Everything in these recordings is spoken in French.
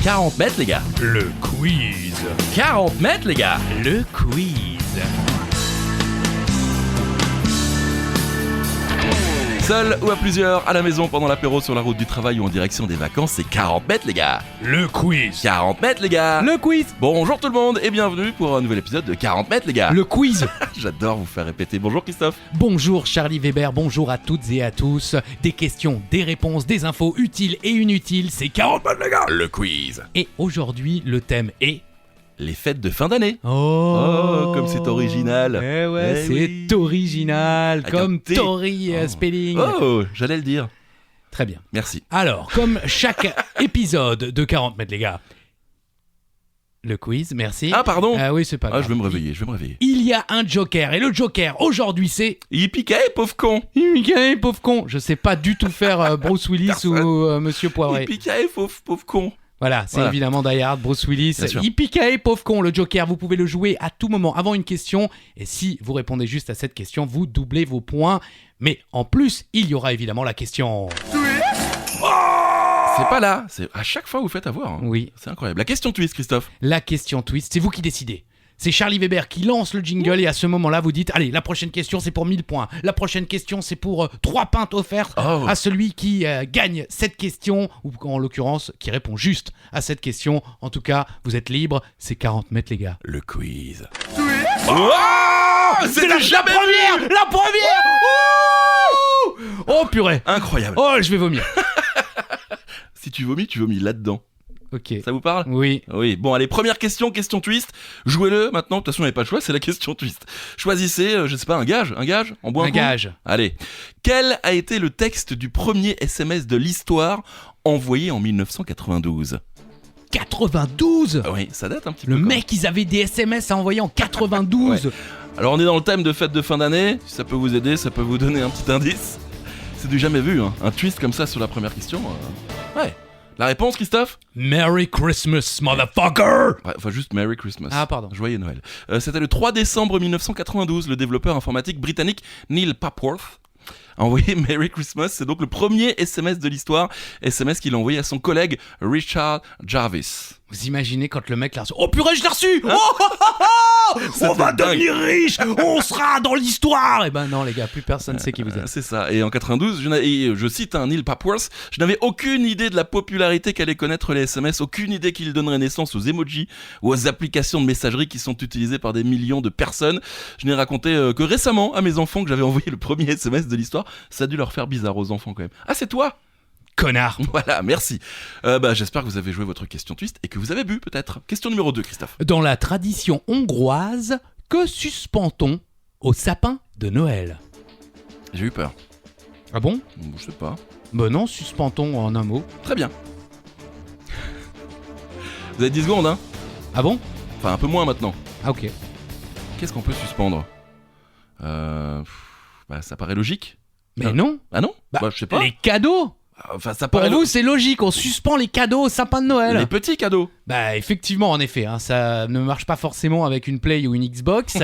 40 mètres les gars. Le quiz. 40 mètres les gars. Le quiz. Seul ou à plusieurs, à la maison, pendant l'apéro, sur la route du travail ou en direction des vacances, c'est 40 mètres les gars. Le quiz. 40 mètres les gars. Le quiz. Bonjour tout le monde et bienvenue pour un nouvel épisode de 40 mètres les gars. Le quiz. J'adore vous faire répéter. Bonjour Christophe. Bonjour Charlie Weber, bonjour à toutes et à tous. Des questions, des réponses, des infos utiles et inutiles, c'est 40 mètres les gars. Le quiz. Et aujourd'hui, le thème est... Les fêtes de fin d'année. Oh, comme c'est original. Eh ouais, Eh c'est oui. original, Avec comme un T. Tory Oh. Spelling. Oh, j'allais le dire. Très bien. Merci. Alors, comme chaque épisode de 40 mètres les gars, le quiz, merci. Ah pardon. Ah oui, c'est pas grave. Je vais me réveiller. Il y a un joker, et le joker, aujourd'hui, c'est... Yippee-ki-yay, pauvre con. Yippee-ki-yay, pauvre con. Je sais pas du tout faire Bruce Willis Personne. ou Monsieur Poivré. Yippee-ki-yay, pauvre con. Voilà, c'est Voilà. évidemment Die Hard, Bruce Willis. Bien sûr. Yippee-ki-yay, pauvre con, le joker, vous pouvez le jouer à tout moment avant une question. Et si vous répondez juste à cette question, vous doublez vos points. Mais en plus, il y aura évidemment la question... C'est pas là. C'est à chaque fois vous faites avoir. Hein. Oui, C'est incroyable. La question twist, Christophe. la question twist, c'est vous qui décidez. C'est Charlie Weber qui lance le jingle et à ce moment-là, vous dites « Allez, la prochaine question, c'est pour 1000 points. La prochaine question, c'est pour 3 pintes offertes Oh. à celui qui gagne cette question, ou en l'occurrence, qui répond juste à cette question. En tout cas, vous êtes libre. C'est 40 mètres, les gars. Le quiz. C'est la première. La première. Oh purée. Incroyable. Oh, je vais vomir. Si tu vomis là-dedans. Ok. Ça vous parle? Oui. Oui, bon allez, première question twist. Jouez-le maintenant, de toute façon, il n'y a pas de choix, c'est la question twist. Choisissez, je sais pas, un gage en bois Un coup gage. Allez. Quel a été le texte du premier SMS de l'histoire envoyé en 1992? 92. Oui, ça date un petit Le peu. quand mec, ils avaient des SMS à envoyer en 92. Ouais. Alors on est dans le thème de fête de fin d'année, si ça peut vous aider, ça peut vous donner un petit indice. C'est du jamais vu, hein. Un twist comme ça sur la première question. Ouais. La réponse, Christophe? Merry Christmas, motherfucker. Ouais, enfin juste Merry Christmas. Ah, pardon. Joyeux Noël. C'était le 3 décembre 1992, le développeur informatique britannique Neil Papworth a envoyé Merry Christmas. C'est donc le premier SMS de l'histoire, SMS qu'il a envoyé à son collègue Richard Jarvis. Vous imaginez quand le mec l'a reçu. Oh purée, je l'ai reçu. On va dingue. devenir riche. On sera dans l'histoire. Eh ben non, les gars, plus personne sait qui vous êtes. C'est ça. Et en 92, je cite Neil Papworth, je n'avais aucune idée de la popularité qu'allaient connaître les SMS, aucune idée qu'ils donneraient naissance aux emojis ou aux applications de messagerie qui sont utilisées par des millions de personnes. Je n'ai raconté que récemment à mes enfants que j'avais envoyé le premier SMS de l'histoire. Ça a dû leur faire bizarre aux enfants quand même. Ah, c'est toi? Connard. Voilà, merci. J'espère que vous avez joué votre question twist et que vous avez bu peut-être. Question numéro 2, Christophe. Dans la tradition hongroise, que suspend-on au sapin de Noël? J'ai eu peur. Ah bon? Je sais pas. Ben non, suspend-on en un mot. Très bien. Vous avez 10 secondes, hein? Ah bon? Enfin, un peu moins maintenant. Ah ok. Qu'est-ce qu'on peut suspendre? Ça paraît logique. Mais non. Ah non? Je sais pas. Les cadeaux. Enfin, ça Pour paraît vous, c'est logique, on suspend les cadeaux au sapin de Noël. les petits cadeaux. Bah effectivement, en effet, hein, ça ne marche pas forcément avec une Play ou une Xbox.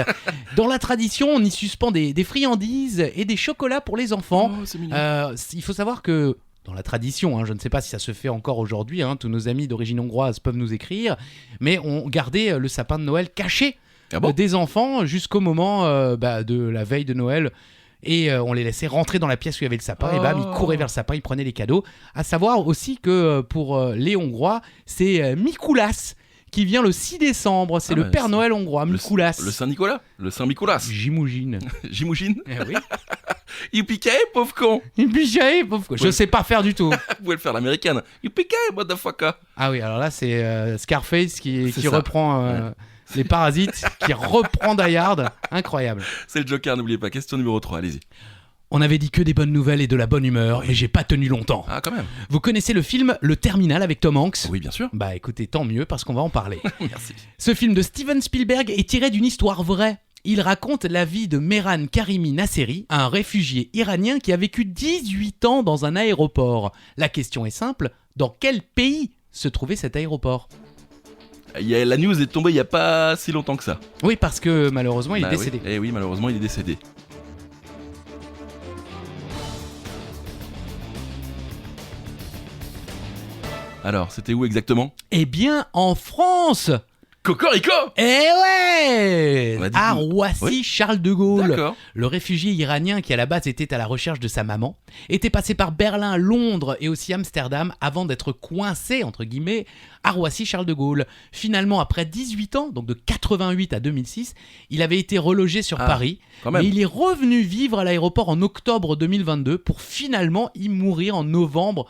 Dans la tradition, on y suspend des friandises et des chocolats pour les enfants. Oh, c'est mignon. Il faut savoir que dans la tradition, hein, je ne sais pas si ça se fait encore aujourd'hui, hein, tous nos amis d'origine hongroise peuvent nous écrire, mais on gardait le sapin de Noël caché Ah bon? des enfants jusqu'au moment de la veille de Noël. Et on les laissait rentrer dans la pièce où il y avait le sapin, et bam, ils couraient vers le sapin, ils prenaient les cadeaux. À savoir aussi que pour les Hongrois, c'est Mikuláš qui vient le 6 décembre. C'est le Père Noël hongrois, Mikuláš. Le Saint-Nicolas. Le Saint-Mikuláš. J'imagine. J'imagine. Eh oui. Yippee-ki-yay, pauvre con. Et puis, pauvre quoi. Je sais pas faire du tout. Vous pouvez le faire l'américaine. Yippee-ki-yay, motherfucker. Ah oui, alors là, c'est Scarface qui C'est ça. reprend les Parasites, qui reprend Die Hard. Incroyable. C'est le Joker, n'oubliez pas. Question numéro 3, allez-y. On avait dit que des bonnes nouvelles et de la bonne humeur, mais j'ai pas tenu longtemps. Ah, quand même. Vous connaissez le film Le Terminal avec Tom Hanks? Oui, bien sûr. Bah écoutez, tant mieux parce qu'on va en parler. Merci. Ce film de Steven Spielberg est tiré d'une histoire vraie. Il raconte la vie de Mehran Karimi Nasseri, un réfugié iranien qui a vécu 18 ans dans un aéroport. La question est simple, dans quel pays se trouvait cet aéroport? La news est tombée il n'y a pas si longtemps que ça. Oui, parce que malheureusement, il est décédé. Oui. Eh oui, malheureusement, il est décédé. Alors, c'était où exactement? Eh bien, en France. Cocorico! Eh ouais, Bah, dites-nous. à Roissy, Oui. Charles de Gaulle. D'accord. Le réfugié iranien qui à la base était à la recherche de sa maman était passé par Berlin, Londres et aussi Amsterdam avant d'être coincé, entre guillemets, à Roissy, Charles de Gaulle. Finalement, après 18 ans, donc de 88 à 2006, il avait été relogé sur Paris, Quand même. mais il est revenu vivre à l'aéroport en octobre 2022 pour finalement y mourir en novembre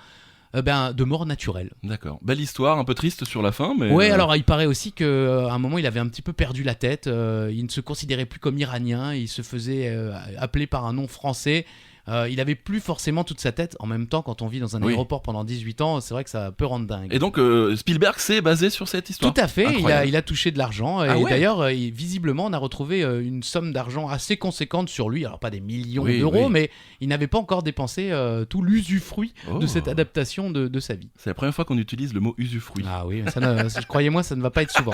de mort naturelle. D'accord. Belle histoire, un peu triste sur la fin, mais... Ouais, alors il paraît aussi qu'à un moment il avait un petit peu perdu la tête, il ne se considérait plus comme iranien, il se faisait appeler par un nom français, il avait plus forcément toute sa tête. En même temps, quand on vit dans un Oui. aéroport pendant 18 ans, c'est vrai que ça peut rendre dingue. Et donc, Spielberg s'est basé sur cette histoire. Tout à fait, Incroyable. il a touché de l'argent. Ah Et ouais. d'ailleurs, visiblement, on a retrouvé une somme d'argent assez conséquente sur lui. Alors, pas des millions Oui, d'euros, oui. mais il n'avait pas encore dépensé tout l'usufruit Oh. de cette adaptation de sa vie. C'est la première fois qu'on utilise le mot usufruit. Ah oui, mais croyez-moi, ça ne va pas être souvent.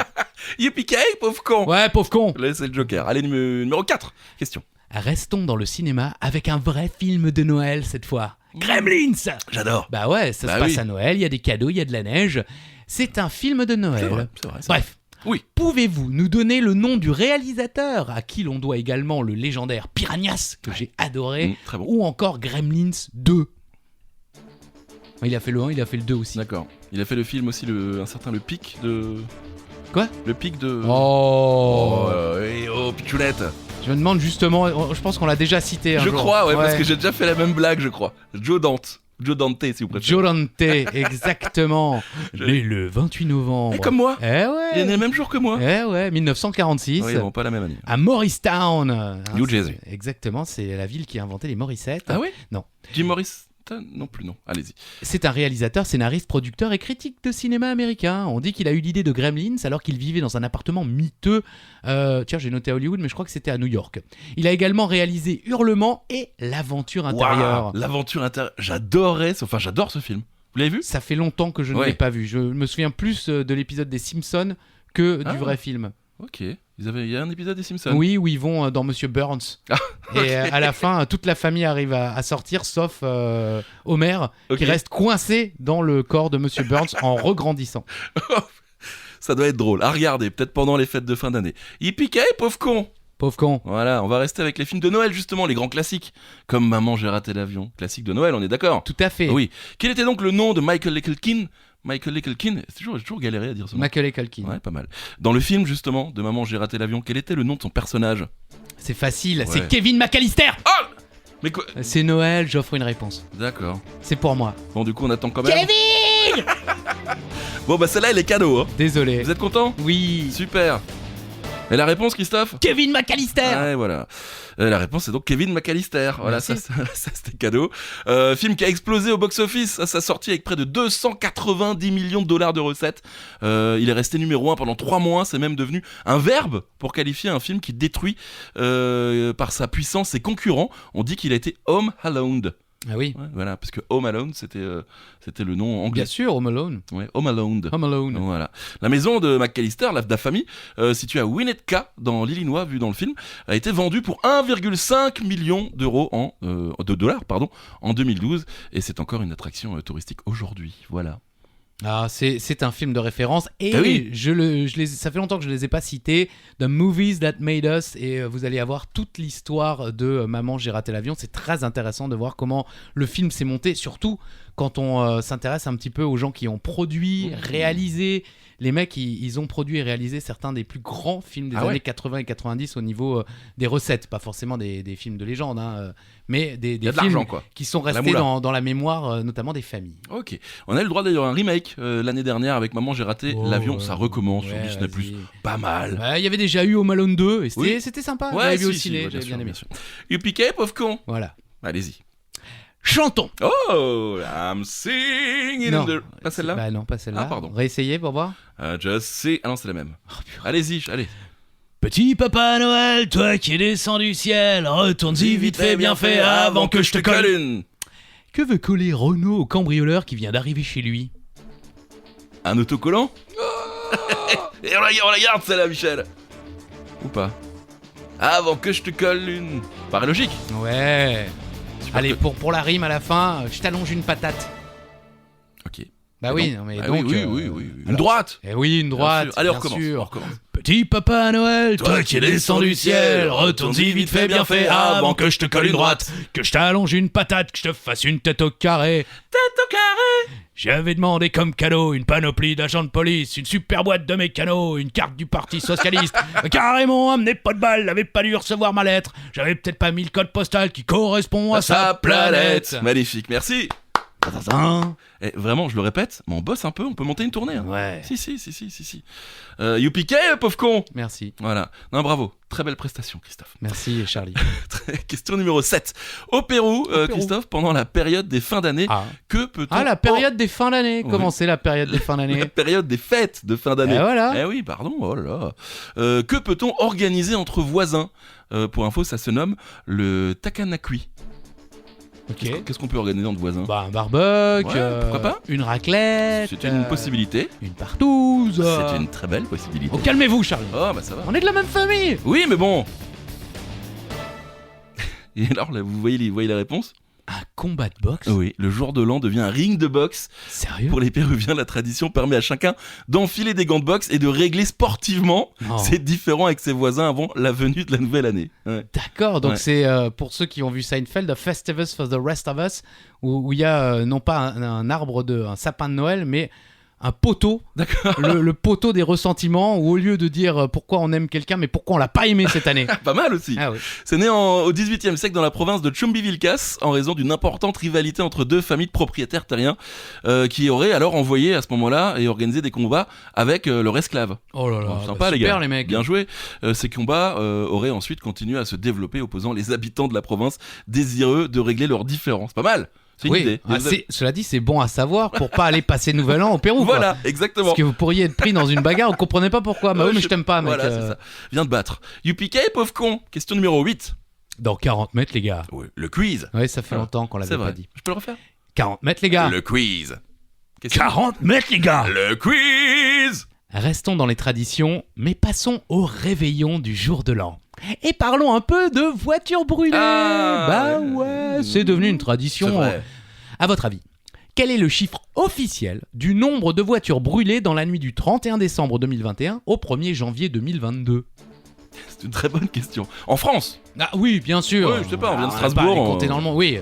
Yippee pauvre con! Ouais, pauvre con. Là, c'est le Joker. Allez, numéro 4. Question. Restons dans le cinéma avec un vrai film de Noël cette fois. Gremlins. J'adore. Bah ouais, ça Bah se passe oui. à Noël, il y a des cadeaux, il y a de la neige. C'est un film de Noël. C'est vrai, c'est vrai. Bref. Oui. Pouvez-vous nous donner le nom du réalisateur à qui l'on doit également le légendaire Piranhas que j'ai adoré Très bon. ou encore Gremlins 2? Il a fait le 1, il a fait le 2 aussi. D'accord. Il a fait le film aussi, un certain Le Pic de... Quoi? Le Pic de... Oh, Pichounette. Je me demande justement, je pense qu'on l'a déjà cité un Je jour. crois, ouais, parce que j'ai déjà fait la même blague, je crois. Joe Dante, si vous préférez. Joe Dante, exactement. Je- Né le 28 novembre. Et comme moi. Eh Il est ouais. né le même jour que moi. Eh ouais, 1946. Oui, bon, pas la même année. À Morristown. Hein, New c'est- Jersey. Exactement, c'est la ville qui a inventé les Morissette. Ah oui? Non. Jim Morrison? Non plus, non. Allez-y. C'est un réalisateur, scénariste, producteur et critique de cinéma américain. On dit qu'il a eu l'idée de Gremlins alors qu'il vivait dans un appartement miteux. Tiens, j'ai noté à Hollywood, mais je crois que c'était à New York. Il a également réalisé Hurlement et L'Aventure intérieure. Waouh, L'aventure intérieure. J'adore ce film. Vous l'avez vu? Ça fait longtemps que je ne Ouais. l'ai pas vu. Je me souviens plus de l'épisode des Simpsons que Ah. du vrai film. Ok. Il y a un épisode des Simpsons. Oui, où ils vont dans Monsieur Burns. Ah, Et à la fin, toute la famille arrive à sortir, sauf Homer, Ok. qui reste coincé dans le corps de Monsieur Burns en regrandissant. Ça doit être drôle. À regarder, peut-être pendant les fêtes de fin d'année. Yippee pauvre con. Pauvre con. Voilà, on va rester avec les films de Noël, justement, les grands classiques. Comme Maman, j'ai raté l'avion. Classique de Noël, on est d'accord? Tout à fait. Oui. Quel était donc le nom de Michael Leckelkin? J'ai toujours galéré à dire ce nom. Macaulay Culkin. Ouais, pas mal. Dans le film, justement, de Maman, j'ai raté l'avion, quel était le nom de son personnage? C'est facile, Ouais. c'est Kevin McAllister. Mais quoi? C'est Noël, j'offre une réponse. D'accord. C'est pour moi. Bon, du coup, on attend quand même. Kevin. Bon, bah celle-là, elle est cadeau, hein. Désolé. Vous êtes content? Oui. Super. Et la réponse, Christophe? Kevin McAllister. Ouais, voilà. La réponse c'est donc Kevin McAllister. Voilà, ça, Merci. ça, c'était cadeau. Film qui a explosé au box-office à sa sortie avec près de 290 millions de dollars de recettes. Il est resté numéro 1 pendant 3 mois. C'est même devenu un verbe pour qualifier un film qui détruit par sa puissance ses concurrents. On dit qu'il a été Home Alone. Ah oui. Ouais, voilà, parce que Home Alone c'était le nom anglais. Bien sûr, Home Alone. Ouais, Home Alone. Home Alone. Voilà. La maison de McAllister, la famille, située à Winnetka, dans l'Illinois, vu dans le film, a été vendue pour 1,5 million d'euros de dollars, en 2012, et c'est encore une attraction touristique aujourd'hui. Voilà. Ah, c'est un film de référence et Ah oui. ça fait longtemps que je les ai pas cités. The Movies That Made Us, et vous allez avoir toute l'histoire de Maman, j'ai raté l'avion. C'est très intéressant de voir comment le film s'est monté, surtout quand on s'intéresse un petit peu aux gens qui ont produit, réalisé. Les mecs, ils ont produit et réalisé certains des plus grands films des années 80 et 90 au niveau des recettes. Pas forcément des films de légende, hein, mais des Il y a de films l'argent, quoi. qui sont La restés moula. dans la mémoire, notamment des familles. Ok. On a eu le droit d'ailleurs à un remake l'année dernière avec Maman, j'ai raté l'avion. Ça recommence sur Ouais, Disney+. vas-y. Pas mal. Il y avait déjà eu Home Alone 2 et Oui. c'était sympa. Ouais, J'avais vu au si, ciné, bien j'avais sûr, bien aimé. bien sûr. Yippee pauvre con. Voilà. Allez-y. Chantons. Oh, I'm singing Non. in the... Pas celle-là? Bah non, pas celle-là. Ah, pardon. Réessayez pour voir. Just see... Ah non, c'est la même. Allez-y, allez. Petit Papa Noël, toi qui descends du ciel, retourne-y vite fait, bien fait, avant que je te colle. une. Que veut coller Renaud au cambrioleur qui vient d'arriver chez lui? Un autocollant. Et on la garde celle-là, Michel. Ou pas? Avant que je te colle une. Paraît logique. Ouais. Super Allez, que- pour la rime à la fin, je t'allonge une patate. Ok. Bah oui, non, mais Ah donc. oui. Une droite. Eh oui, une droite. Bien sûr. Allez, on bien recommence. sûr. On recommence. Petit papa Noël, toi qui descends du ciel, retourne-y vite fait, bien fait, avant que je te colle une droite, que je t'allonge une patate, que je te fasse une tête au carré. Tête au carré. J'avais demandé comme cadeau une panoplie d'agents de police, une super boîte de mécanos, une carte du Parti Socialiste. Carrément, amenez pas de balle, n'avait pas dû recevoir ma lettre. J'avais peut-être pas mis le code postal qui correspond à sa planète. Magnifique, merci. Et vraiment, je le répète, mais on bosse un peu, on peut monter une tournée. Hein. Ouais. Si. Youpiquet, pauvre con. Merci. Voilà. Non, bravo. Très belle prestation, Christophe. Merci, Charlie. Question numéro 7. Au Pérou, Christophe, pendant la période des fins d'année, que peut-on... Ah, la période des fins d'année. Oui. Comment c'est la période des fins d'année? La période des fêtes de fin d'année. Eh voilà. Eh oui, pardon, oh là là. Que peut-on organiser entre voisins? Pour info, ça se nomme le Takanakui. Ok. Qu'est-ce qu'on peut organiser entre voisins? Bah, un barbecue, Ouais, pourquoi pas? une raclette. C'est une possibilité. Une partouze. C'est une très belle possibilité. Oh, calmez-vous, Charlie. Oh, bah ça va. On est de la même famille. Oui, mais bon. Et alors, là, vous voyez la réponse? Un combat de boxe? Oui, le jour de l'an devient un ring de boxe. Sérieux? Pour les Péruviens, la tradition permet à chacun d'enfiler des gants de boxe et de régler sportivement Oh. ses différends avec ses voisins avant la venue de la nouvelle année. Ouais. D'accord, donc Ouais. c'est pour ceux qui ont vu Seinfeld, A Festivus for the Rest of Us, où il y a non pas un sapin de Noël, mais un poteau, D'accord. le poteau des ressentiments, où au lieu de dire pourquoi on aime quelqu'un, mais pourquoi on l'a pas aimé cette année. Pas mal aussi. Ah oui. C'est né au XVIIIe siècle dans la province de Chumbivilcas en raison d'une importante rivalité entre deux familles de propriétaires terriens qui auraient alors envoyé à ce moment-là et organisé des combats avec leurs esclaves. Oh là là, Bon, sympa bah, les super gars, les mecs. bien joué. Ces combats auraient ensuite continué à se développer opposant les habitants de la province désireux de régler leurs différends. C'est pas mal. C'est une Oui, idée. cela dit, c'est bon à savoir pour pas aller passer Nouvel An au Pérou. Quoi. Voilà, exactement. Parce que vous pourriez être pris dans une bagarre, on comprenait pas pourquoi. Bah oui, mais je t'aime pas, mec. Voilà, c'est ça. Viens te battre. Youpiquet, pauvre con. Question numéro 8. Dans 40 mètres, les gars. Oui, le quiz. Ouais, ça fait longtemps qu'on C'est l'avait pas vrai. dit. Je peux le refaire? 40 mètres, les gars. Le quiz. Question- 40 mètres, les gars. Le quiz. Restons dans les traditions, mais passons au réveillon du jour de l'an. Et parlons un peu de voitures brûlées. Ah, Bah ouais, c'est devenu une tradition. C'est vrai. À votre avis, quel est le chiffre officiel du nombre de voitures brûlées dans la nuit du 31 décembre 2021 au 1er janvier 2022? C'est une très bonne question. En France. Ah oui, bien sûr. Ouais, je sais pas, on vient de n'a Strasbourg, pas à les compter dans le monde, oui.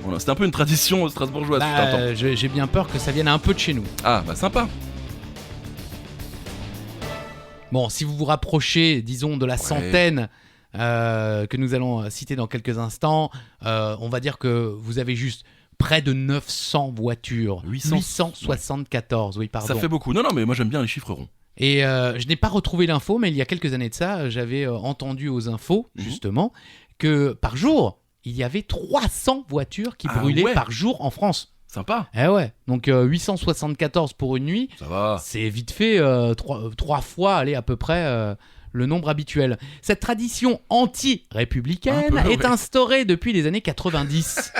Voilà, c'était un peu une tradition strasbourgeoise. Bah, fut un temps. j'ai bien peur que ça vienne un peu de chez nous. Ah, bah sympa. Bon, si vous vous rapprochez, disons, de la centaine que nous allons citer dans quelques instants, on va dire que vous avez juste près de 900 voitures. 874, oui, pardon. Ça fait beaucoup. Non, mais moi j'aime bien les chiffres ronds. Et je n'ai pas retrouvé l'info, mais il y a quelques années de ça, j'avais entendu aux infos, justement, que par jour, il y avait 300 voitures qui brûlaient ouais. par jour en France. Sympa. Eh ouais, donc 874 pour une nuit, Ça va. c'est vite fait 3 fois, allez, à peu près le nombre habituel. Cette tradition anti-républicaine Un peu, est ouais. instaurée depuis les années 90.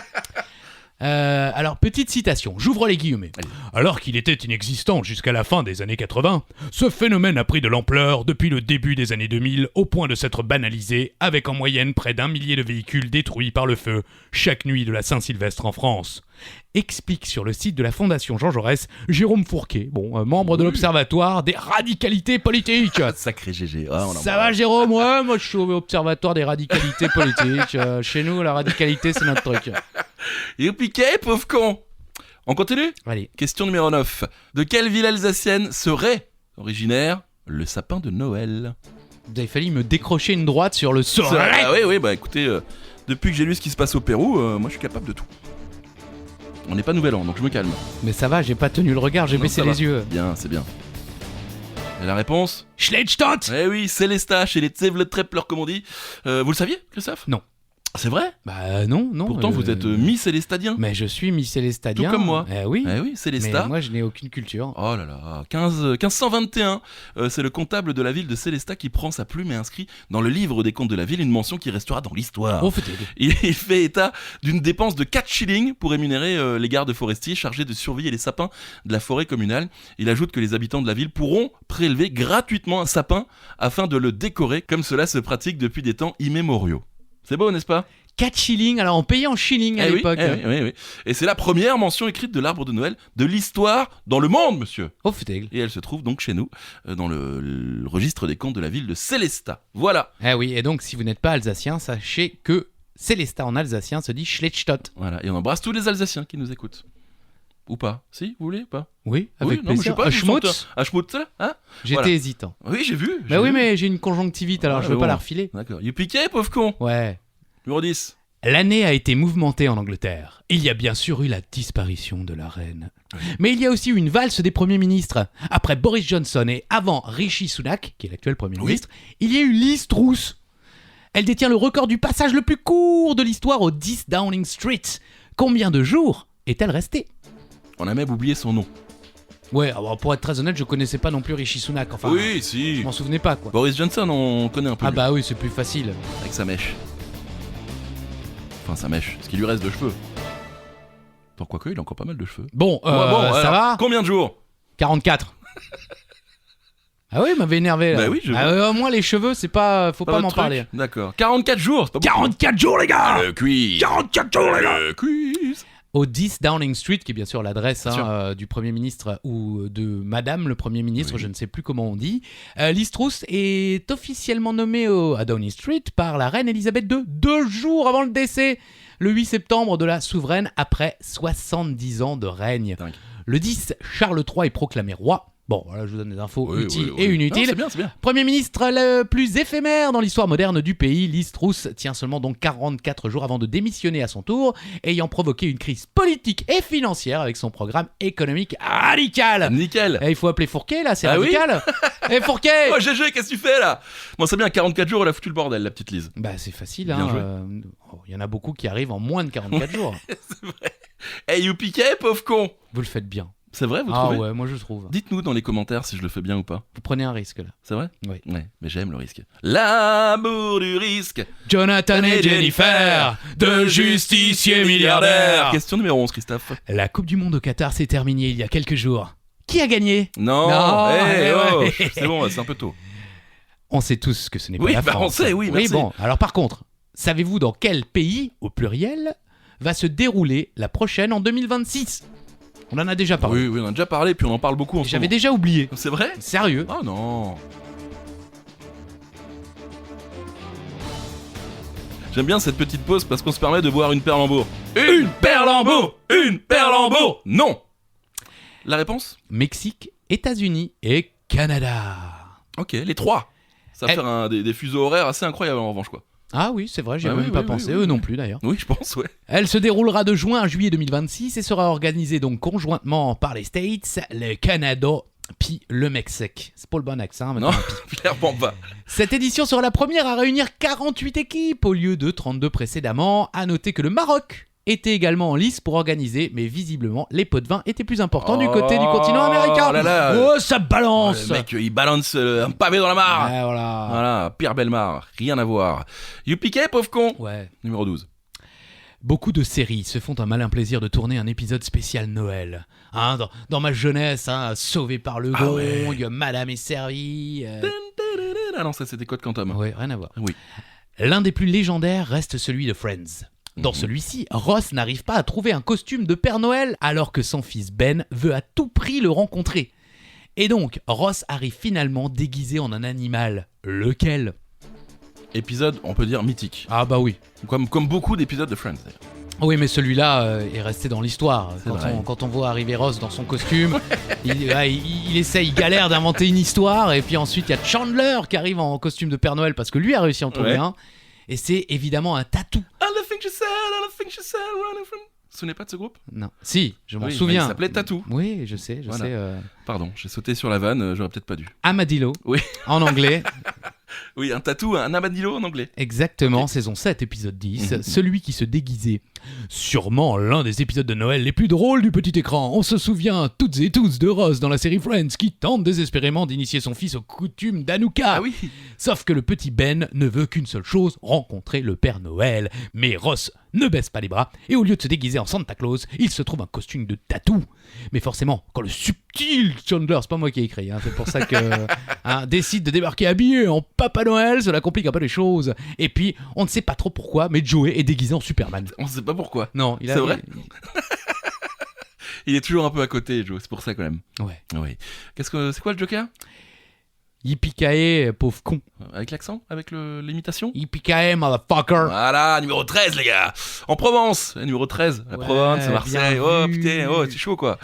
Alors, petite citation, j'ouvre les guillemets. Allez. Alors qu'il était inexistant jusqu'à la fin des années 80, ce phénomène a pris de l'ampleur depuis le début des années 2000 au point de s'être banalisé avec en moyenne près d'1 millier de véhicules détruits par le feu chaque nuit de la Saint-Sylvestre en France. Explique sur le site de la Fondation Jean Jaurès, Jérôme Fourquet, membre de l'Observatoire des radicalités politiques. Sacré GG. Ah, on Ça va Jérôme? Ouais, moi je suis au Observatoire des radicalités politiques. Chez nous, la radicalité c'est notre truc. Youpiquet, pauvre con. On continue? Allez. Question numéro 9. De quelle ville alsacienne serait originaire le sapin de Noël? Vous avez failli me décrocher une droite sur le sol. Ah oui, bah écoutez, depuis que j'ai lu ce qui se passe au Pérou, moi je suis capable de tout. On n'est pas nouvel an, donc je me calme. Mais ça va, j'ai pas tenu le regard, j'ai Non, baissé ça va. les yeux. Bien, c'est bien. Et la réponse? Schlechtstadt. Eh oui, Célestat chez les Tsevletreppler comme on dit. Vous le saviez, Christophe? Non. C'est vrai? Bah non. Pourtant vous êtes mi-célestadien. Mais je suis mi-célestadien. Tout comme moi. Eh oui. Eh oui, Célestat. Mais moi je n'ai aucune culture. Oh là là, 1521, c'est le comptable de la ville de Célestat qui prend sa plume et inscrit dans le livre des comptes de la ville une mention qui restera dans l'histoire. Oh, peut-être. Il fait état d'une dépense de 4 shillings pour rémunérer les gardes forestiers chargés de surveiller les sapins de la forêt communale. Il ajoute que les habitants de la ville pourront prélever gratuitement un sapin afin de le décorer comme cela se pratique depuis des temps immémoriaux. C'est beau, n'est-ce pas? 4 shillings, alors on payait en shillings à l'époque. Oui. Et c'est la première mention écrite de l'arbre de Noël de l'histoire dans le monde, monsieur. Oh, foutel. Et elle se trouve donc chez nous, dans le registre des comptes de la ville de Sélestat. Voilà. Eh oui, et donc si vous n'êtes pas alsacien, sachez que Sélestat en alsacien se dit Schlettstadt. Voilà, et on embrasse tous les Alsaciens qui nous écoutent. Ou pas? Si, vous voulez? Pas? Oui, avec non, mais je sais plaisir. pas, je me Schmutz, sens- Un schmutz, hein? j'étais Voilà. hésitant. Oui, j'ai vu. Bah oui, mais j'ai une conjonctivite, alors Ouais, je veux mais pas bon. la refiler. D'accord. You piqué, pauvre con. Ouais. Numéro 10. L'année a été mouvementée en Angleterre. Il y a bien sûr eu la disparition de la reine. Mais il y a aussi eu une valse des premiers ministres. Après Boris Johnson et avant Rishi Sunak, qui est l'actuel premier Oui. ministre, il y a eu Liz Truss. Elle détient le record du passage le plus court de l'histoire au 10 Downing Street. Combien de jours est-elle restée? On a même oublié son nom. Ouais, alors pour être très honnête, je connaissais pas non plus Rishi Sunak. Enfin, oui, je si. m'en souvenais pas, quoi. Boris Johnson, on connaît un peu. Ah lui, bah oui, c'est plus facile. avec sa mèche. Enfin, sa mèche. Ce qui lui reste de cheveux. Pourquoi que il a encore pas mal de cheveux. Bon, Ouais, bon, ça alors, va? Combien de jours? 44. Ah oui, il m'avait énervé là. Bah oui, je Au moins les cheveux, c'est pas, faut pas votre m'en truc parler. D'accord. 44 jours, c'est pas beaucoup. 44 jours, les gars Le quiz. 44 jours, les gars Le quiz. Au 10 Downing Street, qui est bien sûr l'adresse Bien sûr. du Premier ministre ou de Madame le Premier ministre, Oui. je ne sais plus comment on dit. Liz Truss est officiellement nommée à Downing Street par la reine Elisabeth II 2 jours avant le décès, le 8 septembre de la souveraine après 70 ans de règne. Dingue. Le 10, Charles III est proclamé roi. Bon, voilà, je vous donne des infos Oui, utiles oui, et oui. inutiles. Non, c'est bien, c'est bien. Premier ministre le plus éphémère dans l'histoire moderne du pays, Liz Truss tient seulement donc 44 jours avant de démissionner à son tour, ayant provoqué une crise politique et financière avec son programme économique radical. Nickel. Il faut appeler Fourquet là, c'est Ah oui radical. Eh Fourquet Oh GG, qu'est-ce que tu fais là? Bon, c'est bien, 44 jours, elle a foutu le bordel, la petite Lise. Bah c'est facile, Bien hein. joué. Il y en a beaucoup qui arrivent en moins de 44 jours. C'est vrai. Hey, you piqué, pauvre con. Vous le faites bien. C'est vrai, vous Ah trouvez? ouais, moi je trouve. Dites-nous dans les commentaires si je le fais bien ou pas. Vous prenez un risque là. C'est vrai? Oui. Ouais, mais j'aime le risque. L'amour du risque. Jonathan et Jennifer, deux justiciers milliardaires. Question numéro 11, Christophe. La Coupe du Monde au Qatar s'est terminée il y a quelques jours. Qui a gagné? Non, Non, hey, oh, ouais. c'est bon, c'est un peu tôt. On sait tous que ce n'est Oui, pas la bah, on France. sait, oui, merci. bon. Alors par contre, savez-vous dans quel pays, au pluriel, va se dérouler la prochaine en 2026? On en a déjà parlé. Oui, on en a déjà parlé, puis on en parle beaucoup en ce J'avais moment. déjà oublié. C'est vrai? Sérieux. Oh non. J'aime bien cette petite pause parce qu'on se permet de boire une perlembour. Une perlembour. Une perlembour. Non. La réponse? Mexique, États-Unis et Canada. Ok, les trois. Ça va Eh. faire des fuseaux horaires assez incroyables en revanche, quoi. Ah oui, c'est vrai, j'y Ah avais oui, même pas oui, pensé. oui, Eux non plus d'ailleurs. Oui, je pense, ouais. Elle se déroulera de juin à juillet 2026 et sera organisée donc conjointement par les States, le Canada puis le Mexique. C'est pas le bon accent, mais Non, tant pis. clairement pas. Cette édition sera la première à réunir 48 équipes au lieu de 32 précédemment. À noter que le Maroc était également en lice pour organiser, mais visiblement les pots de vin étaient plus importants du côté du continent américain. Oh là là. Oh, ça balance. Le mec, il balance un pavé dans la mare. Ouais, voilà. Voilà, Pierre Belmar, rien à voir. You piqué, pauvre con. Ouais. Numéro 12. Beaucoup de séries se font un malin plaisir de tourner un épisode spécial Noël. Hein, dans ma jeunesse, hein, Sauvé par le Ah gong, ouais. Madame est servie. Ah non, ça c'était Code Quantum. Ouais, rien à voir. Oui. L'un des plus légendaires reste celui de Friends. Dans celui-ci, Ross n'arrive pas à trouver un costume de Père Noël alors que son fils Ben veut à tout prix le rencontrer. Et donc, Ross arrive finalement déguisé en un animal. Lequel? Épisode, on peut dire mythique. Ah bah oui. Comme beaucoup d'épisodes de Friends, d'ailleurs. Oui, mais celui-là est resté dans l'histoire. C'est vrai. Quand on voit arriver Ross dans son costume, il essaie, il galère d'inventer une histoire, et puis ensuite il y a Chandler qui arrive en costume de Père Noël parce que lui a réussi à en trouver Ouais. un. Et c'est évidemment un tatou. I don't think she said, I don't think she said, running from... Vous vous souvenez pas de ce groupe? Non. Si, je m'en Oui, souviens. il s'appelait Tatou. Oui, je sais. Voilà. sais. Pardon, j'ai sauté sur la vanne, j'aurais peut-être pas dû. Amadillo, Oui. en anglais. Oui, un tatou, un amadillo en anglais. Exactement, Ok. saison 7, épisode 10. Mhm. Celui qui se déguisait. Sûrement l'un des épisodes de Noël les plus drôles du petit écran. On se souvient toutes et tous de Ross dans la série Friends qui tente désespérément d'initier son fils aux coutumes d'Hanouka. Ah oui. Sauf que le petit Ben ne veut qu'une seule chose, rencontrer le Père Noël. Mais Ross ne baisse pas les bras et au lieu de se déguiser en Santa Claus, il se trouve un costume de tatou. Mais forcément, quand le subtil Chandler, c'est pas moi qui ai écrit, c'est pour ça que décide de débarquer habillé en Papa Noël, cela complique un peu les choses. Et puis, on ne sait pas trop pourquoi, mais Joey est déguisé en Superman. On sait pas pourquoi. Non, C'est vrai. Il est toujours un peu à côté, Joe, c'est pour ça quand même. Ouais. Oui. C'est quoi le Joker? Yippee-ki-yay, pauvre con. Avec l'accent? Avec l'imitation? Yippee-ki-yay, motherfucker. Voilà, numéro 13, les gars. En Provence, numéro 13. La Ouais, Provence, Marseille. bien Oh, vu. putain, c'est chaud, quoi.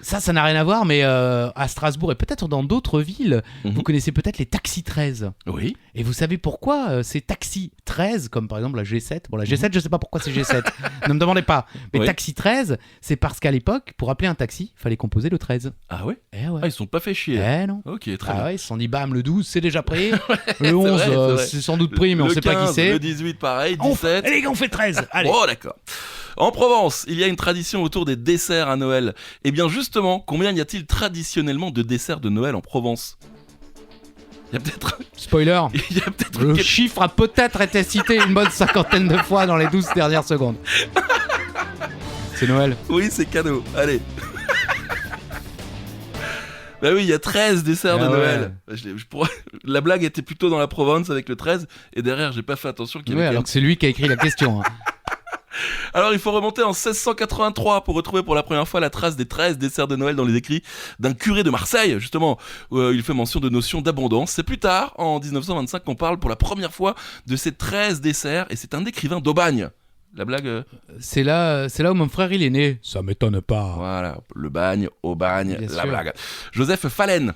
Ça n'a rien à voir, mais à Strasbourg et peut-être dans d'autres villes, Mhm. vous connaissez peut-être les taxis 13. Oui. Et vous savez pourquoi ces taxis 13, comme par exemple la G7, bon la G7 je sais pas pourquoi c'est G7, ne me demandez pas, mais Oui. taxi 13, c'est parce qu'à l'époque, pour appeler un taxi, il fallait composer le 13. Ah ouais? Eh ouais. Ah, ils se sont pas fait chier. Eh non. Ok, très Ah bien. ouais, ils se sont dit bam, le 12 c'est déjà pris, le 11 vrai, c'est vrai. c'est sans doute pris mais on Le sait pas 15, qui c'est. Le 18, pareil. On 17. fait- les gars, on fait 13. Allez. Oh, d'accord. En Provence, il y a une tradition autour des desserts à Noël. Eh bien, justement, combien y a-t-il traditionnellement de desserts de Noël en Provence? Il y a peut-être. Spoiler. Il y a peut-être Le une- chiffre a peut-être été cité une bonne 50aine de fois dans les 12 dernières secondes. C'est Noël. Oui, c'est cadeau. Allez. Bah oui, il y a 13 desserts de Ah ouais. Noël. La blague était plutôt dans la Provence avec le 13, et derrière, j'ai pas fait attention qu'il y Oui, avait alors que c'est lui qui a écrit la question. Alors, il faut remonter en 1683 pour retrouver pour la première fois la trace des 13 desserts de Noël dans les écrits d'un curé de Marseille, justement, où il fait mention de notion d'abondance. C'est plus tard, en 1925, qu'on parle pour la première fois de ces 13 desserts, et c'est un écrivain d'Aubagne. La blague, C'est là où mon frère il est né. Ça m'étonne pas. voilà, le bagne, Aubagne, Bien la sûr. blague. Joseph Fallen,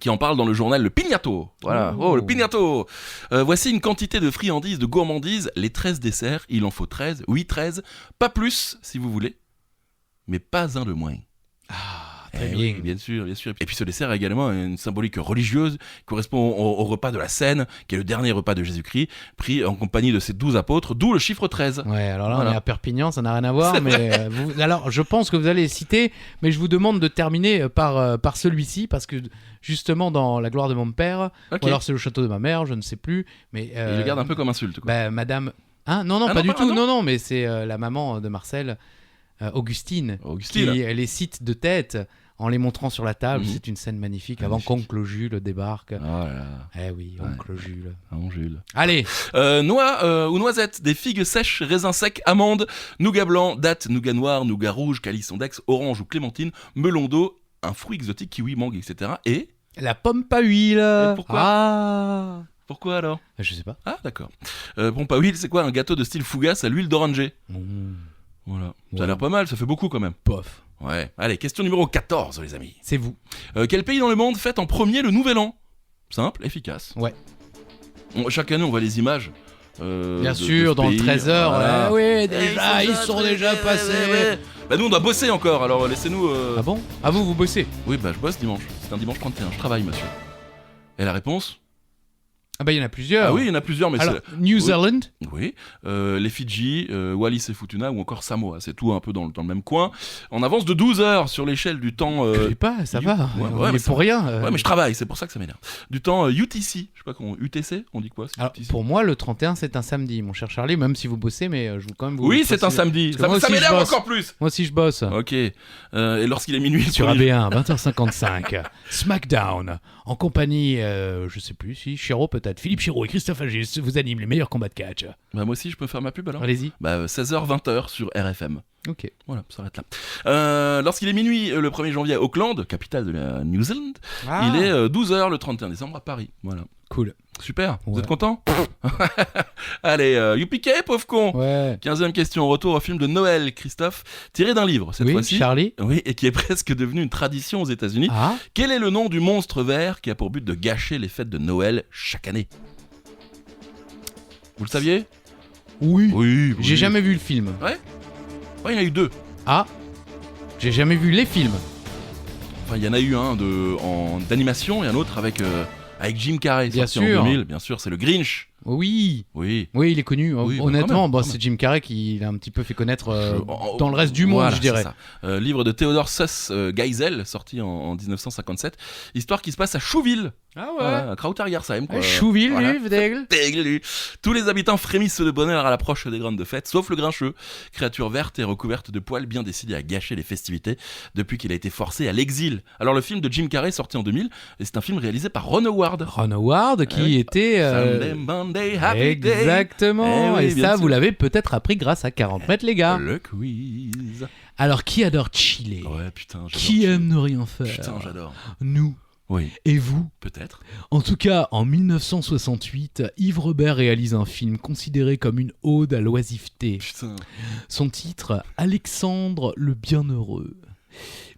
qui en parle dans le journal Le Pignato. Voilà, Oh. oh, le Pignato. Voici une quantité de friandises, de gourmandises, les 13 desserts, il en faut 13, oui 13, pas plus si vous voulez, mais pas un de moins. Très Eh bien. oui, bien sûr, bien sûr. Et puis ce dessert a également une symbolique religieuse qui correspond au repas de la Cène, qui est le dernier repas de Jésus-Christ, pris en compagnie de ses 12 apôtres, d'où le chiffre 13. Ouais, alors là Voilà. on est à Perpignan, ça n'a rien à voir, mais alors je pense que vous allez les citer, mais je vous demande de terminer par celui-ci parce que justement dans La gloire de mon père, Ok. ou alors c'est le château de ma mère, je ne sais plus, mais Il le garde un peu comme insulte, quoi. bah, Madame, non non Ah pas non, du pas- tout, ah non non mais c'est la maman de Marcel, Augustine, Augustine. qui les cite de tête en les montrant sur la table. Mhm. C'est une scène magnifique, Magnifique. avant qu'oncle Jules débarque. Oh là là, Eh oui, Ouais. oncle Jules. non, Jules. Allez, Noix ou noisettes, des figues sèches, raisins secs, amandes, nougat blanc, dattes, nougat noir, nougat rouge, calisson d'Aix, orange ou clémentine, melon d'eau, un fruit exotique, kiwi, mangue, etc. Et la pomme pas huile. Et pourquoi Ah, pourquoi alors? je sais pas. Ah d'accord. Pompe à huile, c'est quoi? Un gâteau de style fougasse à l'huile d'oranger. Voilà. Ça a Ouais. l'air pas mal, ça fait beaucoup quand même. Pof. Ouais. Allez, question numéro 14, les amis. C'est vous. Quel pays dans le monde fête en premier le Nouvel An? Simple, efficace. Ouais. Chaque année, on voit les images. Bien de sûr, ce dans le pays. 13h. Voilà. oui, déjà, ils sont déjà passés. Bah nous, on doit bosser encore, alors laissez-nous... Ah bon? Ah vous bossez? Oui, bah je bosse dimanche. C'est un dimanche 31, je travaille, monsieur. Et la réponse? Ah bah il y en a plusieurs. Ah oui, il y en a plusieurs, mais Alors, c'est... New Zealand. Oui, les Fidji, Wallis et Futuna ou encore Samoa, c'est tout un peu dans le même coin. On avance de 12 heures sur l'échelle du temps... Je sais pas, ça You- va. Ouais, On ouais, y mais est pour rien. Ouais, mais je travaille, c'est pour ça que ça m'énerve. Du temps UTC, je sais pas comment... UTC, on dit quoi? c'est Alors, UTC? pour moi, le 31, c'est un samedi, mon cher Charlie, même si vous bossez, mais je vous quand même vous. Oui, c'est un préciser. samedi. Parce que Ça, moi ça aussi, je m'énerve bosse. encore plus. Moi aussi, je bosse. Ok. Et lorsqu'il est minuit... le Sur premier- AB1, 20h55, SmackDown, en compagnie, je sais plus, si, Chiro peut-être, Philippe Chiro et Christophe Agis vous animent les meilleurs combats de catch. Bah moi aussi, je peux faire ma pub alors? Allez-y. Bah 16h, 20h sur RFM. Ok. Voilà, ça s'arrête là. Lorsqu'il est minuit le 1er janvier à Auckland, capitale de la New Zealand, il est 12h le 31 décembre à Paris. Voilà. Cool. Super, vous Ouais. êtes content? Allez, youpiquet, pauvre con. Ouais. 15e question, retour au film de Noël, Christophe, tiré d'un livre cette Oui, fois-ci. Charlie. Oui, et qui est presque devenu une tradition aux États-Unis. Ah, Quel est le nom du monstre vert qui a pour but de gâcher les fêtes de Noël chaque année? Vous le saviez? oui. Oui. J'ai jamais vu le film. Ouais, il y en a eu deux. Ah, j'ai jamais vu les films. Enfin, il y en a eu un d'animation et un autre avec Jim Carrey, Bien sorti sûr. en 2000. Bien sûr, c'est le Grinch. Oui. Oui. Oui, il est connu. Oui, bah, Honnêtement, quand même, c'est Jim Carrey qui l'a un petit peu fait connaître En- dans le reste du monde, voilà, je dirais. c'est ça. Livre de Theodor Suss Geisel, sorti en 1957. Histoire qui se passe à Chouville. Ah Voilà, à Krautargersheim, quoi. Chouville, Voilà. lui, Tous les habitants frémissent de bonheur à l'approche des grandes fêtes, sauf le grincheux, créature verte et recouverte de poils bien décidée à gâcher les festivités depuis qu'il a été forcé à l'exil. Alors le film de Jim Carrey sorti en 2000, et c'est un film réalisé par Ron Howard. Ron Howard qui oui. était... Sunday, Monday, Happy Day. Exactement. Eh oui, et bien ça, sûr. vous l'avez peut-être appris grâce à 40 mètres, les gars. Le quiz. Alors, qui adore chiller? Ouais, putain, j'adore. Qui aime ne rien faire? Putain, j'adore. Nous. Oui, Et vous? peut-être. En tout cas, en 1968, Yves Robert réalise un film considéré comme une ode à l'oisiveté. Putain. Son titre, Alexandre le Bienheureux.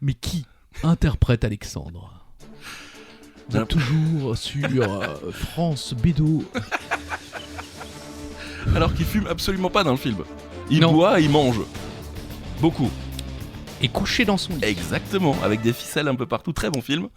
Mais qui interprète Alexandre? Bien. Toujours sur France Bédo. Alors qu'il fume absolument pas dans le film. Il Non. boit, il mange. Beaucoup. Et couché dans son lit. Exactement. Avec des ficelles un peu partout. Très bon film.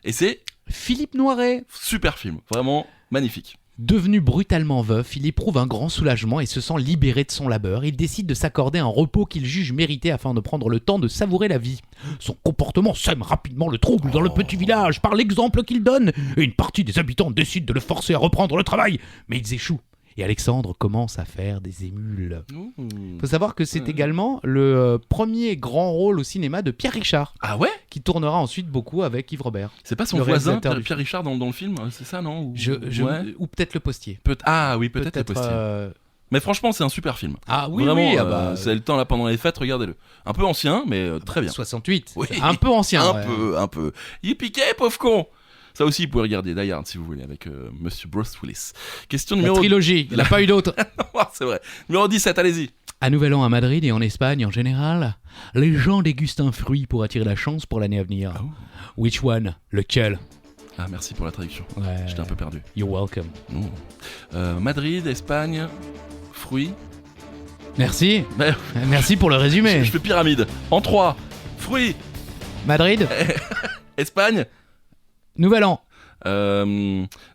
Et c'est Philippe Noiret. super film. Vraiment magnifique. Devenu brutalement veuf, il éprouve un grand soulagement et se sent libéré de son labeur. Il décide de s'accorder un repos qu'il juge mérité afin de prendre le temps de savourer la vie. Son comportement sème rapidement le trouble dans le petit village par l'exemple qu'il donne, et une partie des habitants décide de le forcer à reprendre le travail. Mais ils échouent. Et Alexandre commence à faire des émules. Faut savoir que c'est également le premier grand rôle au cinéma de Pierre Richard, Ah ouais? qui tournera ensuite beaucoup avec Yves Robert. C'est pas son Le voisin, réalisateur du Pierre Richard, dans le film? C'est ça, non? Ou... Ouais. Ou peut-être le postier. Ah oui, peut-être le postier. Mais franchement, c'est un super film. Ah oui, Vraiment, oui. Ah bah, c'est le temps là pendant les fêtes, regardez-le. Un peu ancien, mais très bien. 68. Oui. C'est un peu ancien. Un peu. Yippee pauvre con! Ça aussi, vous pouvez regarder Die Hard si vous voulez, avec Monsieur Bruce Willis. Question La numéro... trilogie, il n'a pas eu d'autre. C'est vrai. Numéro 17, allez-y. À Nouvel An à Madrid et en Espagne en général, les gens dégustent un fruit pour attirer la chance pour l'année à venir. Oh. Which one? Lequel? Ah, merci pour la traduction. Ouais. J'étais un peu perdu. You're welcome. Madrid, Espagne, fruits. Merci. Mais- Merci pour le résumé. Je fais pyramide. En 3, fruits, Madrid, Espagne, Nouvel An,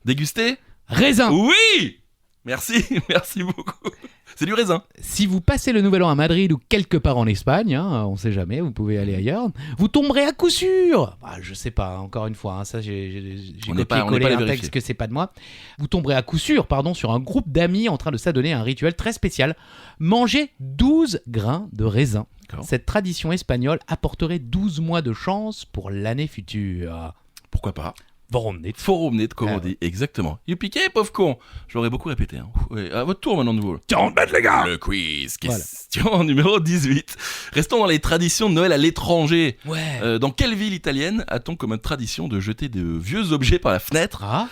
déguster. raisin. Oui! Merci, merci beaucoup. C'est du raisin. Si vous passez le Nouvel An à Madrid ou quelque part en Espagne, on sait jamais, vous pouvez aller ailleurs, vous tomberez à coup sûr. Je sais pas, encore une fois, ça j'ai On n'est pas copié-collé allé un vérifier. texte que c'est pas de moi. Vous tomberez à coup sûr, sur un groupe d'amis en train de s'adonner à un rituel très spécial. Manger 12 grains de raisin. D'accord. Cette tradition espagnole apporterait 12 mois de chance pour l'année future. Pourquoi pas? Voromnet. Forumnet, comme Ah on dit. Exactement. You piqué, pauvre con. Je l'aurais beaucoup répété. Hein. Ouais, à votre tour maintenant, de nouveau. Tiens, bête les gars. Le quiz. Voilà. Question numéro 18. Restons dans les traditions de Noël à l'étranger. Ouais. Dans quelle ville italienne a-t-on comme tradition de jeter de vieux objets par la fenêtre Ah,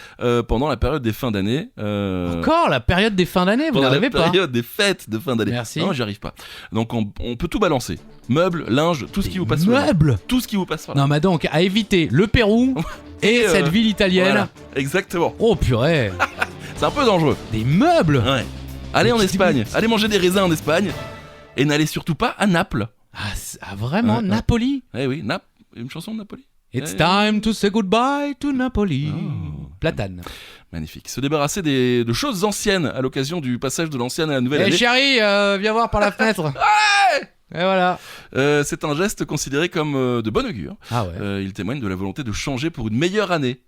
pendant la période des fins d'année encore la période des fins d'année, vous pendant la n'arrivez pas. période des fêtes de fin d'année. Merci. Non, j'y arrive pas. Donc on peut tout balancer. Meubles, linge, tout ce qui vous passe par là. Meubles. Tout ce qui vous passe par là. Non, mais donc, à éviter le Pérou et Et, cette ville italienne. Voilà, exactement. Oh purée, C'est un peu dangereux. des meubles. Ouais. Allez en Mais Espagne. Allez manger des raisins en Espagne. Et n'allez surtout pas à Naples. Vraiment, Ouais, ouais. Napoli. Eh oui, une chanson de Napoli. It's Eh, time to say goodbye to Napoli. Oh. Platane. Magnifique. Se débarrasser de choses anciennes à l'occasion du passage de l'ancienne à la nouvelle Eh année. chérie, viens voir par la fenêtre. Et voilà. C'est un geste considéré comme de bon augure. Ah ouais. Il témoigne de la volonté de changer pour une meilleure année.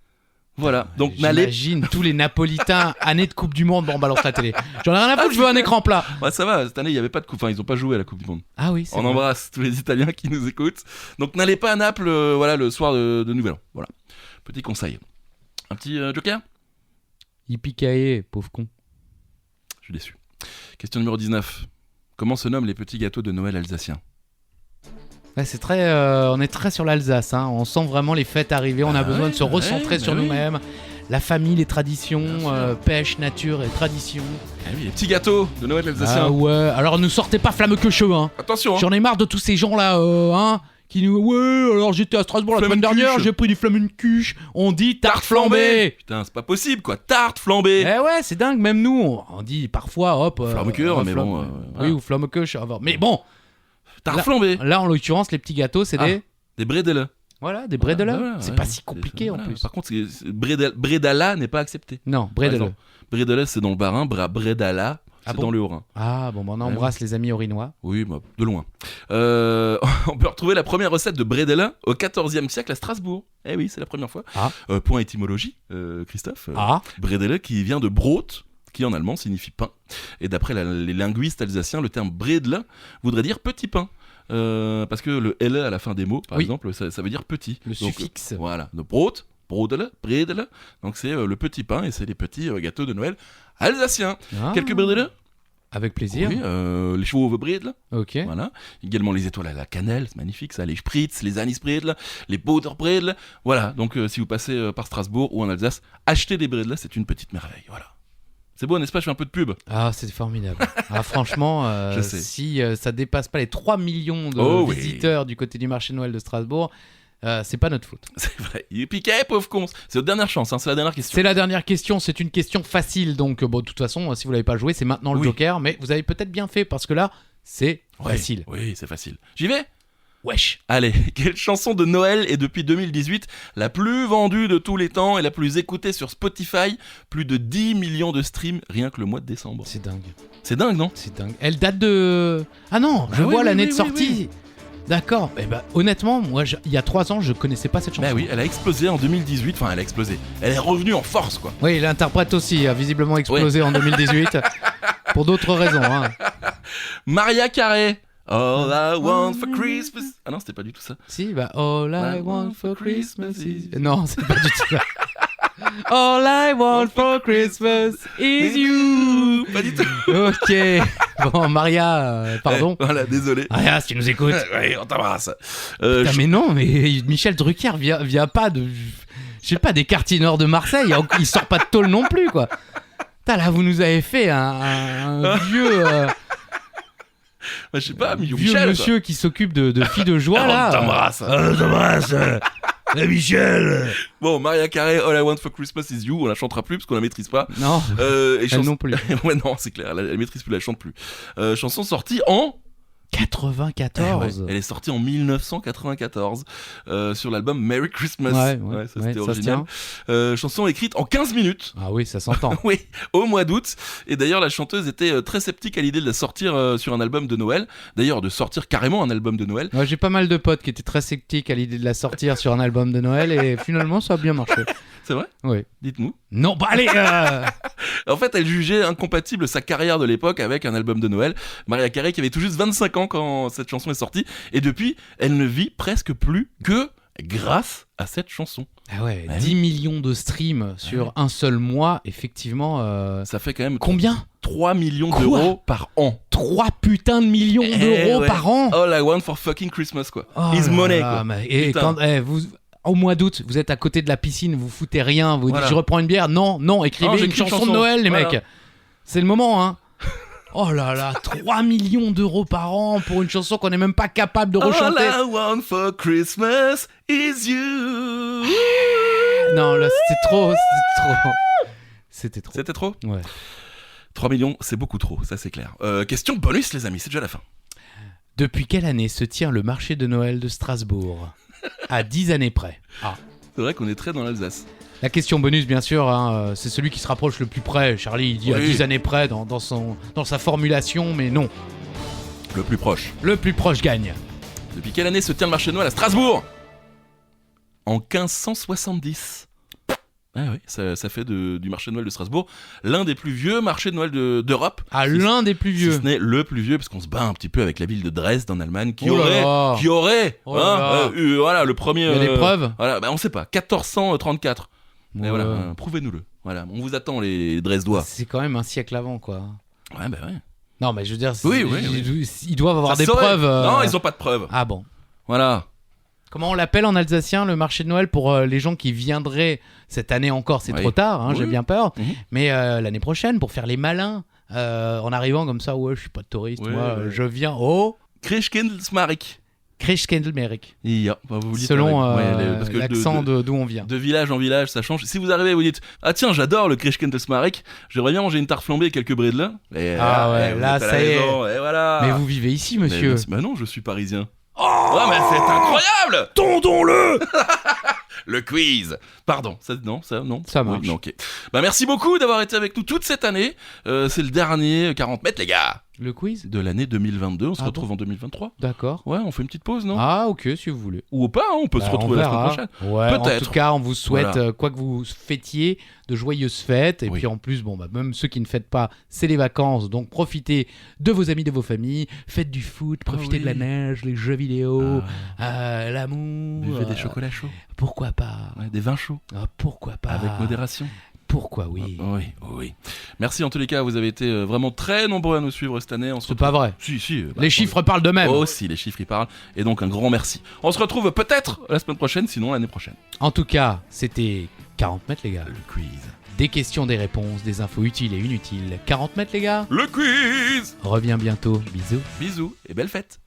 Voilà. Donc n'allez. J'imagine tous les Napolitains, année de Coupe du Monde, bon, on balance la télé. J'en ai rien à foutre, je veux un écran plat. Ouais, ça va. Cette année, il n'y avait pas de coupe. Enfin, ils n'ont pas joué à la Coupe du Monde. Ah oui, c'est On vrai. embrasse tous les Italiens qui nous écoutent. Donc n'allez pas à Naples, voilà, le soir de Nouvel An. Voilà. Petit conseil. Un petit joker. Yippee pauvre con. Je suis déçu. Question numéro 19. Comment se nomment les petits gâteaux de Noël alsaciens? Ouais, c'est très, on est très sur l'Alsace, hein. On sent vraiment les fêtes arriver, on a besoin de se recentrer sur oui. nous-mêmes. La famille, les traditions, Bien sûr. pêche, nature et tradition. Ah oui, les petits gâteaux de Noël alsaciens. Ah ouais, alors ne sortez pas flamme que cheveux, hein. Attention, hein. J'en ai marre de tous ces gens-là, hein, qui nous... Ouais, alors j'étais à Strasbourg la semaine Flammencuche. dernière, j'ai pris du flammencuche. On dit tarte flambée. Putain, c'est pas possible quoi. Tarte flambée. Eh ouais, c'est dingue, même nous, on dit parfois, hop... Flammekuche, mais bon, Oui, voilà. ou flammekuche, mais bon, Tarte flambée. là en l'occurrence, les petits gâteaux, c'est Ah. des... Des bredel. Voilà, des bredela. Voilà, c'est ouais, pas si compliqué en voilà. plus. Par contre, Bredala n'est pas accepté. Non, Par bredela. exemple. Bredela, c'est dans le Bas-Rhin. Bredala, c'est Ah bon dans le Haut-Rhin. Ah bon, on embrasse les amis orinois. Oui, bah, de loin. On peut retrouver la première recette de bredela au XIVe siècle à Strasbourg. Eh oui, c'est la première fois. Ah. Point étymologie, Christophe. Ah, Bredela qui vient de Brot, qui en allemand signifie pain. Et d'après les linguistes alsaciens, le terme bredela voudrait dire petit pain. Parce que le L à la fin des mots, par Oui. exemple, ça veut dire petit. le Donc, suffixe. voilà, de Brot, bredela. Donc c'est le petit pain et c'est les petits gâteaux de Noël alsaciens. Ah, Quelques bredela. avec plaisir. Oui, les chevaux bredela. Ok. Voilà. Également les étoiles à la cannelle, c'est magnifique ça, les spritz, les anisbredel, les butterbredel. Voilà, donc si vous passez par Strasbourg ou en Alsace, achetez des bredel, c'est une petite merveille. Voilà. C'est beau, n'est-ce pas? Je fais un peu de pub. Ah, c'est formidable. Ah, franchement, Je sais. si ça dépasse pas les 3 millions de Oh oui. visiteurs du côté du marché de Noël de Strasbourg, c'est pas notre faute. C'est vrai. Il est piqué, pauvre con. C'est votre dernière chance, hein, c'est la dernière question. C'est la dernière question, c'est une question facile, donc bon, de toute façon, si vous l'avez pas joué, c'est maintenant le Oui. Joker, mais vous avez peut-être bien fait parce que là, c'est Ouais, facile. Oui, c'est facile. J'y vais? Wesh. Allez, quelle chanson de Noël est depuis 2018 la plus vendue de tous les temps et la plus écoutée sur Spotify? Plus de 10 millions de streams rien que le mois de décembre. C'est dingue. C'est dingue, non? C'est dingue. Elle date de. Ah non, je Ah oui, vois oui, l'année oui, de oui, sortie. D'accord. Eh ben, honnêtement, moi, il y a 3 ans, je connaissais pas cette chanson. Bah oui, elle a explosé en 2018. Enfin, elle a explosé. Elle est revenue en force, quoi. Oui, l'interprète aussi a visiblement explosé en 2018. Pour d'autres raisons. Hein. Mariah Carey. All I want for Christmas. Ah non, c'était pas du tout ça. Si, bah, All I I want for Christmas is. Non, c'est pas du tout ça. All I want for Christmas is you. Pas du tout. Ok. Bon, Maria, pardon. Voilà, désolé. Maria, si tu nous écoutes. Ouais, on t'embrasse. Putain, mais non, mais Michel Drucker vient pas de. Je sais pas, des quartiers nord de Marseille. Il sort pas de tôle non plus, quoi. Putain, là, vous nous avez fait un vieux. Je sais pas, Vieux Michel. monsieur qui s'occupe de filles de joie, là. On t'embrasse. Michel. Bon, Mariah Carey, All I want for Christmas is you. On la chantera plus parce qu'on la maîtrise pas. Non, Et elle non plus. Ouais, non, c'est clair. Elle maîtrise plus, elle chante plus. Chanson sortie en 94. Elle est sortie en 1994 sur l'album Merry Christmas. Ouais, ça c'était ça se original. Chanson écrite en 15 minutes. Ah oui, ça s'entend. Oui, au mois d'août. Et d'ailleurs, la chanteuse était très sceptique à l'idée de la sortir sur un album de Noël. D'ailleurs, de sortir carrément un album de Noël. Moi, j'ai pas mal de potes qui étaient très sceptiques à l'idée de la sortir sur un album de Noël et finalement, ça a bien marché. C'est vrai? Oui. Dites-nous. Non, bah allez. En fait, elle jugeait incompatible sa carrière de l'époque avec un album de Noël. Mariah Carey qui avait tout juste 25 ans quand cette chanson est sortie. Et depuis, elle ne vit presque plus que grâce à cette chanson. Ah ouais, Ouais. 10 millions de streams sur un seul mois, effectivement. Ça fait quand même Combien? 3 millions Quoi d'euros par an. 3 putains de millions d'euros ouais. par an. All I want for fucking Christmas, quoi. Oh Is là money, là, quoi. mais- et Putain. quand vous au mois d'août, vous êtes à côté de la piscine, vous foutez rien, vous Voilà. dites je reprends une bière. Non, écrivez Non, une j'écris une chanson de chanson. Noël, les Voilà. mecs. C'est le moment, hein. Oh là là, 3 millions d'euros par an pour une chanson qu'on n'est même pas capable de rechanter. All I want for Christmas is you. Non, là, c'était trop. C'était trop. C'était trop? Ouais. 3 millions, c'est beaucoup trop, ça c'est clair. Question bonus, les amis, c'est déjà la fin. Depuis quelle année se tient le marché de Noël de Strasbourg? À 10 années près. Ah. C'est vrai qu'on est très dans l'Alsace. La question bonus, bien sûr, hein, c'est celui qui se rapproche le plus près. Charlie, il dit à Oui. 10 années près dans sa formulation, mais non. Le plus proche. Le plus proche gagne. Depuis quelle année se tient le marché de Noël à Strasbourg? En 1570. Ah oui, ça fait du marché de Noël de Strasbourg l'un des plus vieux marchés de Noël d'Europe. Ah, l'un des plus Si vieux. ce n'est le plus vieux, parce qu'on se bat un petit peu avec la ville de Dresde en Allemagne, qui Oh là aurait, là. Oh là là. eu, voilà, le premier. Il y a des preuves. Voilà, on sait pas, 1434. Ouais. Mais voilà, prouvez-nous-le. Voilà, on vous attend les Dresdois. C'est quand même un siècle avant, quoi. Ouais, bah ouais. Non, mais je veux dire, Oui, ils doivent avoir Ça des saurait. preuves. Non, ils ont pas de preuves. Ah bon. Voilà. Comment on l'appelle en alsacien, le marché de Noël, pour les gens qui viendraient cette année encore? C'est Oui. trop tard, hein, Oui. j'ai bien peur. Mhm. Mais l'année prochaine, pour faire les malins, en arrivant comme ça, ouais, je suis pas touriste, Ouais, moi, ouais. je viens au Christkindlesmark. Christkindlmerik. Ja, bah, vous le dites Selon avec- ouais, parce que l'accent d'où on vient. de village en village, ça change. Si vous arrivez et vous dites « Ah tiens, j'adore le Christkindlesmark, j'aimerais bien manger une tarte flambée et quelques bredela. » Ah ouais, vous là, êtes à la ça y est. maison, et voilà. Mais vous vivez ici, monsieur. Mais non, je suis parisien. Oh, mais c'est incroyable! Tondons-le! Le quiz. Pardon, non. Ça marche. Oui, non, ok. Bah, merci beaucoup d'avoir été avec nous toute cette année. C'est le dernier 40 mètres, les gars. Le quiz? De l'année 2022. On se Ah retrouve en 2023. D'accord. Ouais, on fait une petite pause, non? Ah, ok, si vous voulez. Ou pas, hein, on peut se Bah, retrouver on la semaine verra. prochaine. Ouais, en Peut-être. tout cas, on vous souhaite, Voilà. quoi que vous fêtiez, de joyeuses fêtes. Et Oui. puis en plus, bon, bah, même ceux qui ne fêtent pas, c'est les vacances. Donc profitez de vos amis, de vos familles. Faites du foot, profitez oui. de la neige, les jeux vidéo, l'amour. Buvez des chocolats chauds. Pourquoi pas? Ouais, des vins chauds. Ah, pourquoi pas? Avec modération. Pourquoi oui? Oui. Merci en tous les cas, vous avez été vraiment très nombreux à nous suivre cette année. On se C'est pas vrai. Si. Les chiffres parlent d'eux-mêmes. Aussi, les chiffres y parlent. Et donc un grand merci. On se retrouve peut-être la semaine prochaine, sinon l'année prochaine. En tout cas, c'était 40 mètres, les gars. Le quiz. Des questions, des réponses, des infos utiles et inutiles. 40 mètres, les gars. Le quiz. Reviens bientôt. Bisous. Bisous et belle fête.